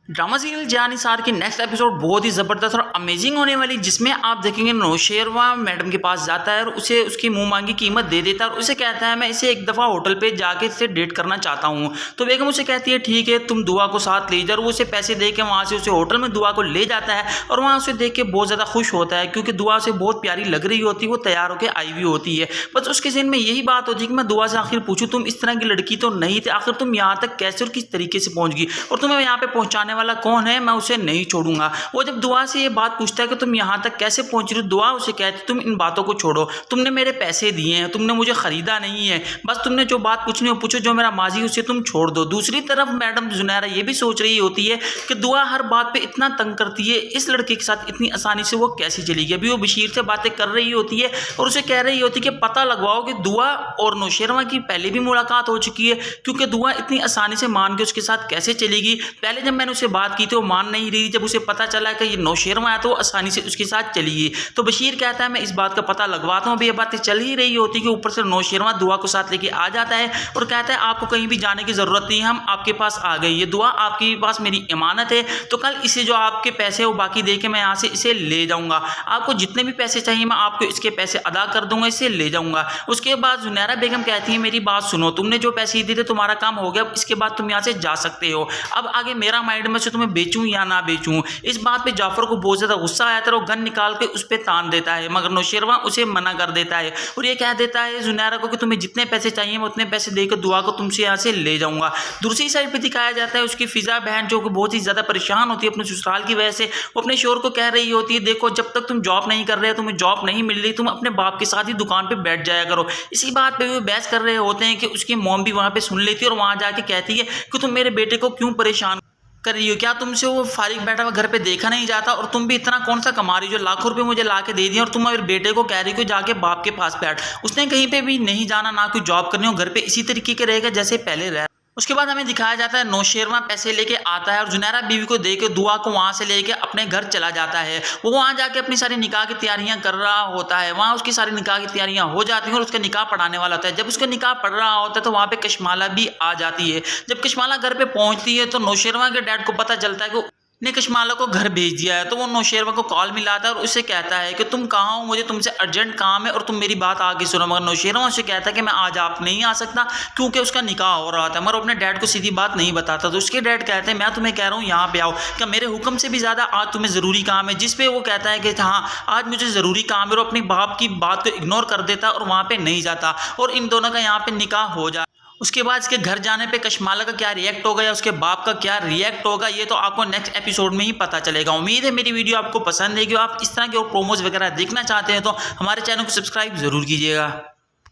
Drama serial जान निसार की next episode बहुत ही ज़बरदस्त और अमेजिंग होने वाली, जिसमें आप देखेंगे नौशेरवा मैडम के पास जाता है और उसे उसकी मुंह मांगी कीमत दे देता है और उसे कहता है मैं इसे एक दफ़ा होटल पे जाके इससे डेट करना चाहता हूँ। तो बेगम उसे कहती है ठीक है तुम दुआ को साथ ले जाओ। वो उसे पैसे दे के वहाँ से उसे होटल में दुआ को ले जाता है और वहाँ उसे देख के बहुत ज़्यादा खुश होता है क्योंकि दुआ से बहुत प्यारी लग रही होती है, वो तैयार होकर आई हुई होती है। बस उसके ज़हन में यही बात होती है कि मैं दुआ से आखिर पूछूँ तुम इस तरह की लड़की तो नहीं थी, आखिर तुम यहाँ तक कैसे और किस तरीके से पहुँच गई और तुम्हें यहाँ पे पहुँचाने वाला कौन है, मैं उसे नहीं छोड़ूंगा। वो जब दुआ से ये बात पूछता है कि तुम यहाँ तक कैसे पहुंच रही हो, दुआ उसे कहती तुम इन बातों को छोड़ो, तुमने मेरे पैसे दिए हैं, तुमने मुझे खरीदा नहीं है, बस तुमने जो बात पूछनी हो पूछो, जो मेरा माजी उसे तुम छोड़ दो। दूसरी तरफ मैडम जुनैरा ये भी सोच रही होती है कि दुआ हर बात पे इतना तंग करती है, इस लड़के के साथ इतनी आसानी से वो कैसे चलेगी। अभी वो बशीर से बातें कर रही होती है और उसे कह रही होती है कि पता लगवाओ कि दुआ और नौशेरवा की पहले भी मुलाकात हो चुकी है, क्योंकि दुआ इतनी आसानी से मान के उसके साथ कैसे चलेगी। पहले जब मैंने उसे बात की थी वो मान नहीं रही, जब उसे पता चला कि ये नौशेरवा है तो आसानी से उसके साथ चली गई। तो बशीर कहता है मैं इस बात का पता लगवाता हूँ। अभी ये बातें चल ही रही होती कि ऊपर से नौशेरवा दुआ को साथ लेके आ जाता है और कहता है आपको कहीं भी जाने की ज़रूरत नहीं है, हम आपके पास आ गए, ये दुआ आपके पास मेरी इमानत है, तो कल इसे जो आपके पैसे वो बाकी दे के मैं यहाँ से इसे ले जाऊँगा, आपको जितने भी पैसे चाहिए मैं आपको इसके पैसे अदा कर दूँगा, इसे ले जाऊँगा। उसके बाद जुनैरा बेगम कहती है मेरी बात सुनो, तुमने जो पैसे दिए थे तुम्हारा काम हो गया, इसके बाद तुम यहाँ से जा सकते हो, अब आगे मेरा माइंड में से तुम्हें बेचूँ या ना बेचूँ। इस बात पे जाफर को बहुत ज़्यादा गुस्सा आया था, वो गन निकाल के उस पर तान देता है, मगर नौशेरवा उसे मना कर देता है और ये कह देता है जुनैरा को कि तुम्हें जितने पैसे चाहिए मैं उतने पैसे देकर दुआ को तुमसे यहाँ से ले जाऊँगा। दूसरी साइड पे दिखाया जाता है उसकी फिजा बहन जो कि बहुत ही ज़्यादा परेशान होती है अपने ससुराल की वजह से। वो अपने शोर को कह रही होती है देखो जब तक तुम जॉब नहीं कर रहे, तुम्हें जॉब नहीं मिल रही, तुम अपने बाप के साथ ही दुकान पर बैठ जाया करो। इसी बात पर वो बहस कर रहे होते हैं कि उसकी मॉम भी वहाँ पर सुन लेती है और वहाँ जाके कहती है कि तुम मेरे बेटे को क्यों परेशान कर रही हो, क्या तुमसे वो फारिग बैठा हुआ घर पे देखा नहीं जाता, और तुम भी इतना कौन सा कमा रही हो जो लाखों रुपए मुझे ला के दे दिए और तुम मेरे बेटे को कह रही हो जाके बाप के पास बैठ। उसने कहीं पे भी नहीं जाना, ना कोई जॉब करनी हो, घर पे इसी तरीके के रहेगा जैसे पहले रह। उसके बाद हमें दिखाया जाता है नौशेरवा पैसे लेके आता है और जुनैरा बीवी को देके दुआ को वहाँ से लेके अपने घर चला जाता है। वो वहाँ जाके अपनी सारी निकाह की तैयारियां कर रहा होता है, वहाँ उसकी सारी निकाह की तैयारियां हो जाती हैं और उसका निकाह पढ़ाने वाला होता है। जब उसका निकाह पढ़ रहा होता है तो वहाँ पे कशमाला भी आ जाती है। जब कशमाला घर पे पहुँचती है तो नौशेरवा के डैड को पता चलता है कि ने कशमाला को घर भेज दिया है। तो वो नौशेरवा को कॉल मिलाता है और उसे कहता है कि तुम कहाँ हो, मुझे तुमसे अर्जेंट काम है और तुम मेरी बात आगे सुनो। मगर नौशेरवा उसे कहता है कि मैं आज आप नहीं आ सकता क्योंकि उसका निकाह हो रहा था, मगर अपने डैड को सीधी बात नहीं बताता। तो उसके डैड कहते हैं मैं तुम्हें कह रहा हूँ यहाँ पे आओ, क्या मेरे हुक्म से भी ज़्यादा आज तुम्हें ज़रूरी काम है। जिस पे वो कहता है कि हाँ आज मुझे ज़रूरी काम है और अपने बाप की बात को इग्नोर कर देता और वहाँ पर नहीं जाता और इन दोनों का यहाँ पर निकाह हो जाता। उसके बाद इसके घर जाने पे कशमाला का क्या रिएक्ट होगा या उसके बाप का क्या रिएक्ट होगा, ये तो आपको नेक्स्ट एपिसोड में ही पता चलेगा। उम्मीद है मेरी वीडियो आपको पसंद है, कि आप इस तरह के और प्रोमोज वगैरह देखना चाहते हैं तो हमारे चैनल को सब्सक्राइब ज़रूर कीजिएगा।